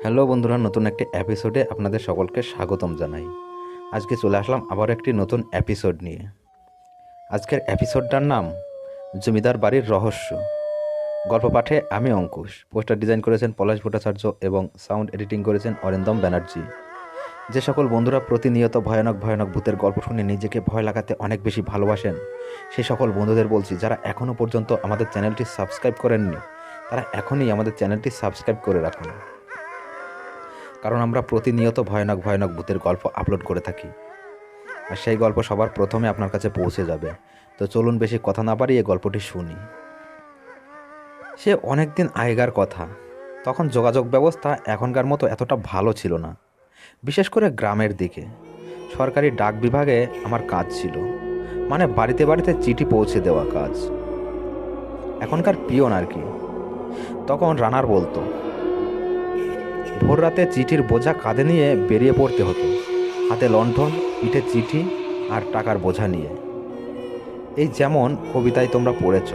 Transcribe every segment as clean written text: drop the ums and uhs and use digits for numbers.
Hello বন্ধুরা, নতুন একটি এপিসোডে আপনাদের সকলকে স্বাগতম জানাই। আজকে চলে আসলাম আবার একটি নতুন এপিসোড নিয়ে। আজকের এপিসোডটার নাম জমিদার বাড়ির রহস্য। গল্প পাঠে আমি অঙ্কুশ, পোস্টার ডিজাইন করেছেন পলাশ ভট্টাচার্য এবং সাউন্ড এডিটিং করেছেন অরিন্দম ব্যানার্জি। যে সকল বন্ধুরা প্রতিনিয়ত ভয়ানক ভয়ানক ভূতের গল্প শুনে নিজেকে ভয় লাগাতে অনেক বেশি ভালোবাসেন, সেই সকল বন্ধুদের বলছি, যারা এখনও পর্যন্ত আমাদের চ্যানেলটি সাবস্ক্রাইব করেননি তারা এখনই আমাদের চ্যানেলটি সাবস্ক্রাইব করে রাখুন, কারণ আমরা প্রতিনিয়ত ভয়ানক ভয়ানক ভূতের গল্প আপলোড করে থাকি, আর সেই গল্প সবার প্রথমে আপনার কাছে পৌঁছে যাবে। তো চলুন বেশি কথা না বাড়িয়ে গল্পটি শুনি। সে অনেক দিন আগেকার কথা। তখন যোগাযোগ ব্যবস্থা এখনকার মতো এতটা ভালো ছিল না, বিশেষ করে গ্রামের দিকে। সরকারি ডাক বিভাগে আমার কাজ ছিল, মানে বাড়িতে বাড়িতে চিঠি পৌঁছে দেওয়া কাজ। এখনকার পিয়ন আর কি। তখন রানার বলতো, ভোর রাতে চিঠির বোঝা কাঁধে নিয়ে বেরিয়ে পড়তে হতো, হাতে লণ্ঠন, পিঠে চিঠি আর টাকার বোঝা নিয়ে। এই যেমন কবিতায় তোমরা পড়েছ।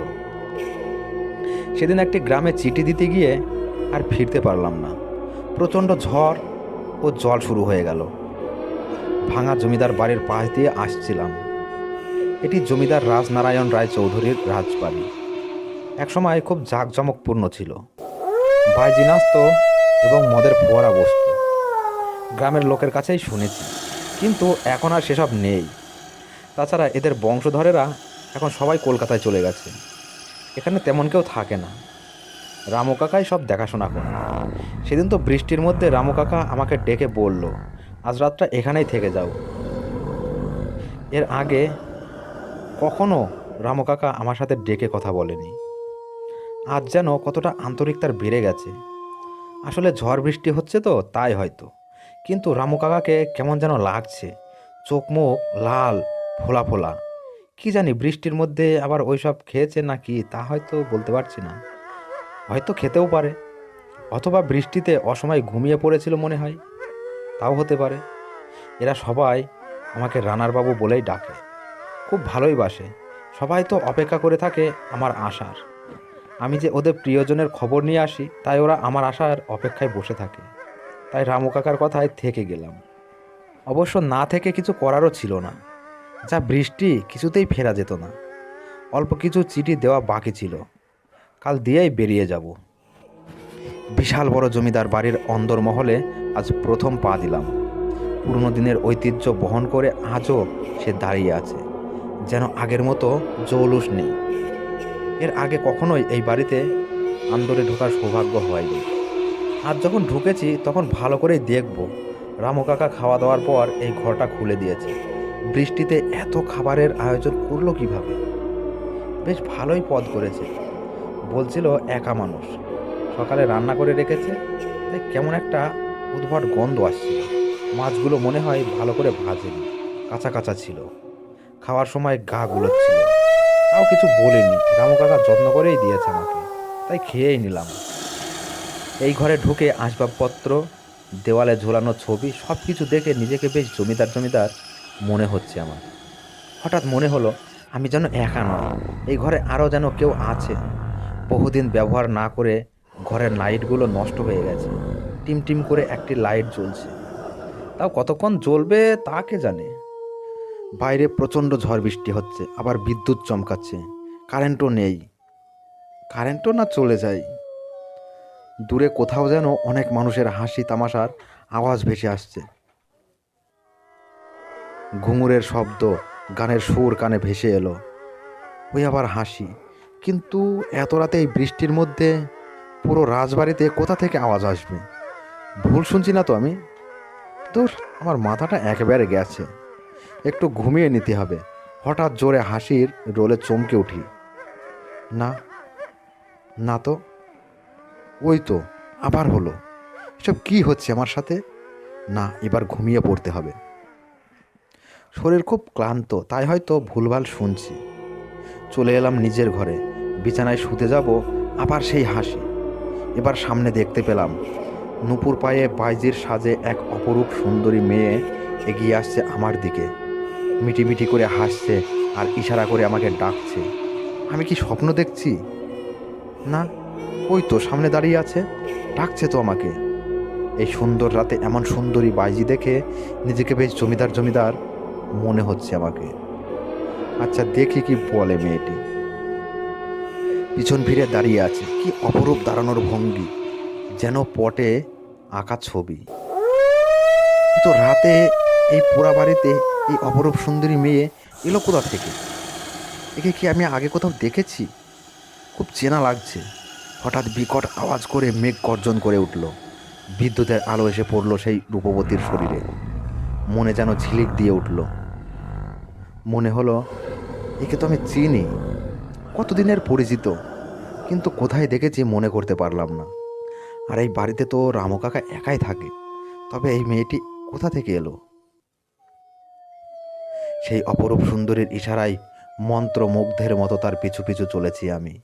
সেদিন একটি গ্রামে চিঠি দিতে গিয়ে আর ফিরতে পারলাম না। প্রচণ্ড ঝড় ও জল শুরু হয়ে গেল। ভাঙা জমিদার বাড়ির পাশ দিয়ে আসছিলাম। এটি জমিদার রাজনারায়ণ রায় চৌধুরীর রাজবাড়ি। একসময় খুব জাঁকজমকপূর্ণ ছিল। ভাইজি নাচত এবং মদের ফোয়ারা বসত। গ্রামের লোকের কাছেই শুনেছি, কিন্তু এখন আর সেসব নেই। তাছাড়া এদের বংশধরেরা এখন সবাই কলকাতায় চলে গেছে। এখানে তেমন কেউ থাকে না। রামু কাকাই সব দেখাশোনা করে। সেদিন তো বৃষ্টির মধ্যে রামু কাকা আমাকে ডেকে বলল, আজ রাতটা এখানেই থেকে যাও। এর আগে কখনো রামু কাকা আমার সাথে ডেকে কথা বলেনি। আজ যেন কতটা আন্তরিকতার বেড়ে গেছে। আসলে ঝড় বৃষ্টি হচ্ছে তো তাই হয়তো, কিন্তু রামু কাকাকে কেমন যেন লাগছে। চোখ মুখ লাল, ফোলা ফোলা। কি জানি বৃষ্টির মধ্যে আবার ওইসব খেয়েছে নাকি তা হয়তো বলতে পারছি না। হয়তো খেতেও পারে, অথবা বৃষ্টিতে অসময়ে ঘুমিয়ে পড়েছিল মনে হয়, তাও হতে পারে। এরা সবাই আমাকে রানার বাবু বলেই ডাকে। খুব ভালোই বাসে। সবাই তো অপেক্ষা করে থাকে আমার আসার। আমি যে ওদের প্রিয়জনের খবর নিয়ে আসি, তাই ওরা আমার আসার অপেক্ষায় বসে থাকে। তাই রামু কাকার কথায় থেকে গেলাম। অবশ্য না থেকে কিছু করারও ছিল না। যা বৃষ্টি, কিছুতেই ফেরা যেত না। অল্প কিছু চিঠি দেওয়া বাকি ছিল, কাল দিয়েই বেরিয়ে যাব। বিশাল বড় জমিদার বাড়ির অন্দরমহলে আজ প্রথম পা দিলাম। পুরনো দিনের ঐতিহ্য বহন করে আজও সে দাঁড়িয়ে আছে, যেন আগের মতো জৌলুস নেই। এর আগে কখনোই এই বাড়িতে আন্দরে ঢোকার সৌভাগ্য হয়নি। আজ যখন ঢুকেছি তখন ভালো করেই দেখব। রামু কাকা খাওয়া দাওয়ার পর এই ঘরটা খুলে দিয়েছে। বৃষ্টিতে এত খাবারের আয়োজন করলো কিভাবে? বেশ ভালোই পদ করেছে। বলছিল একা মানুষ, সকালে রান্না করে রেখেছে, তাই কেমন একটা উদ্ভট গন্ধ আসছে। মাছগুলো মনে হয় ভালো করে ভাজেনি, কাঁচা কাঁচা ছিল। খাওয়ার সময় গা গুলোচ্ছিল, তাও কিছু বলিনি। রামু কাকা যত্ন করেই দিয়েছে আমাকে, তাই খেয়েই নিলাম। এই ঘরে ঢুকে আসবাবপত্র, দেওয়ালে ঝোলানো ছবি সব কিছু দেখে নিজেকে বেশ জমিদার জমিদার মনে হচ্ছে আমার। হঠাৎ মনে হলো আমি যেন একা নয়, এই ঘরে আরও যেন কেউ আছে। বহুদিন ব্যবহার না করে ঘরের লাইটগুলো নষ্ট হয়ে গেছে। টিম টিম করে একটি লাইট জ্বলছে, তাও কতক্ষণ জ্বলবে তা কে জানে। বাইরে প্রচণ্ড ঝড় বৃষ্টি হচ্ছে, আবার বিদ্যুৎ চমকাচ্ছে। কারেন্টও নেই। কারেন্টও না চলে যায়। দূরে কোথাও যেন অনেক মানুষের হাসি তামাশার আওয়াজ ভেসে আসছে। ঘুঙুরের শব্দ, গানের সুর কানে ভেসে এলো। ওই আবার হাসি। কিন্তু এত রাতে এই বৃষ্টির মধ্যে পুরো রাজবাড়িতে কোথা থেকে আওয়াজ আসবে? ভুল শুনছি না তো আমি? দূর, আমার মাথাটা একেবারে গেছে। একটু ঘুমিয়ে নিতে হবে। হঠাৎ জোরে হাসির রোলে চমকে উঠি। না, না তো। ওই তো আবার হলো। এসব কি হচ্ছে আমার সাথে? না, এবার ঘুমিয়ে পড়তে হবে। শরীর খুব ক্লান্ত, তাই হয়তো ভুলভাল শুনছি। চলে এলাম নিজের ঘরে। বিছানায় শুতে যাব, আবার সেই হাসি। এবার সামনে দেখতে পেলাম নুপুর পায়ে বাইজির সাজে এক অপরূপ সুন্দরী মেয়ে এগিয়ে আসছে আমার দিকে। মিটিমিটি করে হাসছে আর ইশারা করে আমাকে ডাকছে। আমি কি স্বপ্ন দেখছি? না, ওই তো সামনে দাঁড়িয়ে আছে, ডাকছে তো আমাকে। এই সুন্দর রাতে এমন সুন্দরী বাইজি দেখে নিজেকে বেশ জমিদার জমিদার মনে হচ্ছে আমাকে। আচ্ছা দেখি কি বলে মেয়েটি। পিছন ফিরে দাঁড়িয়ে আছে, কি অপরূপ দাঁড়ানোর ভঙ্গি, যেন পটে আঁকা ছবি। তো রাতে এই পোড়া বাড়িতে এই অপরূপ সুন্দরী মেয়ে এলো কোথা থেকে? একে কি আমি আগে কোথাও দেখেছি? খুব চেনা লাগছে। হঠাৎ বিকট আওয়াজ করে মেঘ গর্জন করে উঠল। বিদ্যুতের আলো এসে পড়ল সেই রূপবতীর শরীরে। মনে যেন ঝিলিক দিয়ে উঠল। মনে হলো একে তো আমি চিনি, কতদিনের পরিচিত, কিন্তু কোথায় দেখেছি মনে করতে পারলাম না। আর এই বাড়িতে তো রামু কাকা একাই থাকে, তবে এই মেয়েটি কোথা থেকে এলো? সেই অপরূপ সুন্দরীর ইশারায় মন্ত্রমুগ্ধের মতো তার পিছু পিছু চলেছি আমি।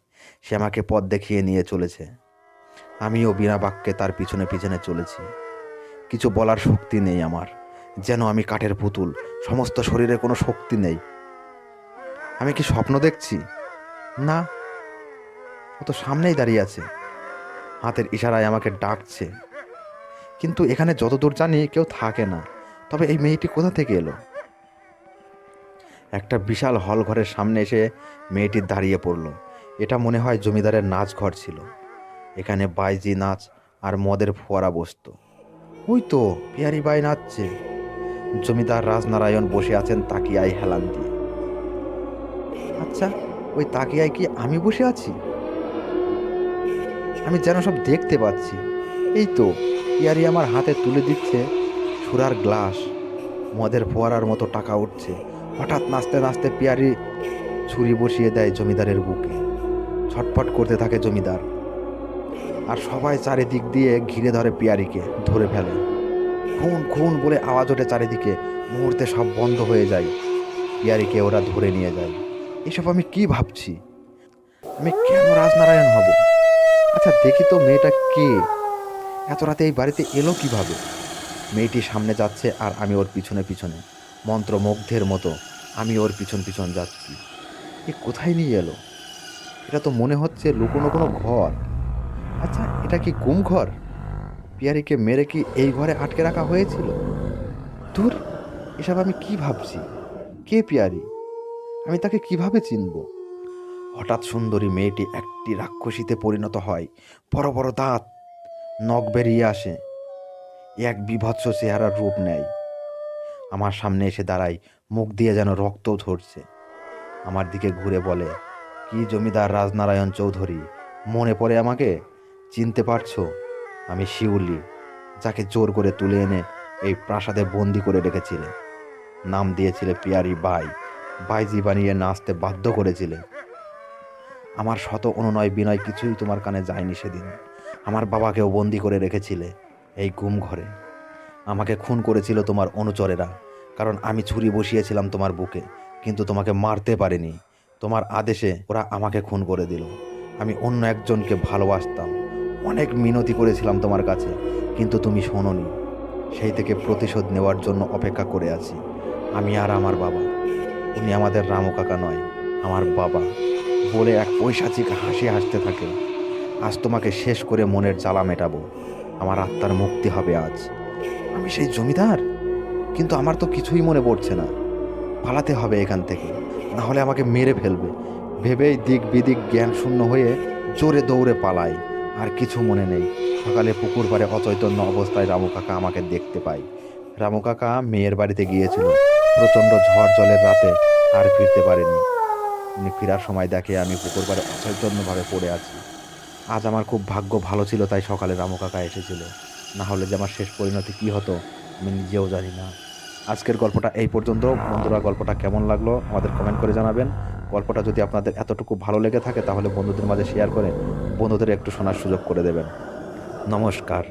সে আমাকে পথ দেখিয়ে নিয়ে চলেছে, আমিও বিনা বাক্যে তার পিছনে পিছনে চলেছি। কিছু বলার শক্তি নেই আমার, যেন আমি কাঠের পুতুল, সমস্ত শরীরে কোনো শক্তি নেই। আমি কি স্বপ্ন দেখছি? না, ও তো সামনেই দাঁড়িয়ে আছে, হাতের ইশারায় আমাকে ডাকছে। কিন্তু এখানে যতদূর জানি কেউ থাকে না। তবে এই মেয়েটি কোথা থেকে এলো? একটা বিশাল হল ঘরের সামনে এসে মেয়েটি দাঁড়িয়ে পড়ল। এটা মনে হয় জমিদারের নাচ ঘর ছিল। এখানে বাইজি নাচ আর মদের ফোয়ারা বসতো। ওই তো পিয়ারি বাই নাচছে। জমিদার রাজনারায়ণ বসে আছেন তাকিয়ায় হেলান দিয়ে। আচ্ছা, ওই তাকিয়ায় কি আমি বসে আছি? আমি যেন সব দেখতে পাচ্ছি। এই তো পিয়ারি আমার হাতে তুলে দিচ্ছে সুরার গ্লাস, মদের ফোয়ারার মতো টাকা উঠছে। হঠাৎ নাচতে নাচতে পিয়ারি ছুরি বসিয়ে দেয় জমিদারের বুকে। ছটফট করতে থাকে জমিদার, আর সবাই চারিদিক দিয়ে ঘিরে ধরে পিয়ারিকে, ধরে ফেলে। খুন খুন বলে আওয়াজ ওঠে চারিদিকে। মুহূর্তে সব বন্ধ হয়ে যায়। পিয়ারিকে ওরা ধরে নিয়ে যায়। এসব আমি কি ভাবছি? আমি কেন রাজনারায়ণ হব? আচ্ছা দেখি তো মেয়েটা কে, এত রাতে এই বাড়িতে এলো কিভাবে? মেয়েটি সামনে যাচ্ছে আর আমি ওর পিছনে পিছনে, মন্ত্রমুগ্ধের মতো আমি ওর পিছন পিছন যাচ্ছি। এ কোথায় নিয়ে এলো? এটা তো মনে হচ্ছে লুকোনো কোনো ঘর। আচ্ছা এটা কি গুম ঘর? পিয়ারিকে মেরে কি এই ঘরে আটকে রাখা হয়েছিল? ধুর, এসব আমি কি ভাবছি? কে পিয়ারি? আমি তাকে কিভাবে চিনব? হঠাৎ সুন্দরী মেয়েটি একটি রাক্ষসীতে পরিণত হয়। বড় বড় দাঁত, নখ বেরিয়ে আসে, এক বীভৎস চেহারার রূপ নেয়। আমার সামনে এসে দাঁড়ায়, মুখ দিয়ে যেন রক্ত ঝরছে। আমার দিকে ঘুরে বলে, কি জমিদার রাজনারায়ণ চৌধুরী, মনে পড়ে আমাকে? চিনতে পারছো? আমি শিউলি, যাকে জোর করে তুলে এনে এই প্রাসাদে বন্দি করে রেখেছিলে। নাম দিয়েছিলে পিয়ারি বাই, বাইজি বানিয়ে নাচতে বাধ্য করেছিলে। আমার শত অনুনয় বিনয় কিছুই তোমার কানে যায়নি সেদিন। আমার বাবাকেও বন্দি করে রেখেছিলে এই গুম ঘরে। আমাকে খুন করেছিল তোমার অনুচরেরা, কারণ আমি ছুরি বসিয়েছিলাম তোমার বুকে, কিন্তু তোমাকে মারতে পারিনি। তোমার আদেশে ওরা আমাকে খুন করে দিল। আমি অন্য একজনকে ভালোবাসতাম, অনেক মিনতি করেছিলাম তোমার কাছে, কিন্তু তুমি শোনোনি। সেই থেকে প্রতিশোধ নেওয়ার জন্য অপেক্ষা করে আছি। আমি আর আমার বাবা, উনি আমাদের রামু কাকা নয়, আমার বাবা, বলে এক পৈশাচিক হাসি হাসতে থাকে। আজ তোমাকে শেষ করে মনের জ্বালা মেটাবো। আমার আত্মার মুক্তি হবে আজ। আমি সেই জমিদার, কিন্তু আমার তো কিছুই মনে পড়ছে না। পালাতে হবে এখান থেকে, না হলে আমাকে মেরে ফেলবে। ভেবেই দিক বিদিক জ্ঞান শূন্য হয়ে জোরে দৌড়ে পালাই। আর কিছু মনে নেই। সকালে পুকুর পাড়ে অচৈতন্য অবস্থায় রামু কাকা আমাকে দেখতে পাই। রামু কাকা মেয়ের বাড়িতে গিয়েছিল প্রচণ্ড ঝড় জলের রাতে, আর ফিরতে পারেনি। উনি ফেরার সময় দেখে আমি পুকুর পাড়ে অচৈতন্যভাবে পড়ে আছি। আজ আমার খুব ভাগ্য ভালো ছিল, তাই সকালে রামু কাকা এসেছিল। না হলে যে আমার শেষ পরিণতি কী হতো আমি নিজেও জানি না। আজকের গল্পটা এই পর্যন্ত। বন্ধুরা, গল্পটা কেমন লাগলো আমাদের কমেন্ট করে জানাবেন। গল্পটা যদি আপনাদের এতটুকু ভালো লেগে থাকে তাহলে বন্ধুদের মাঝে শেয়ার করে বন্ধুদের একটু শোনার সুযোগ করে দেবেন। নমস্কার।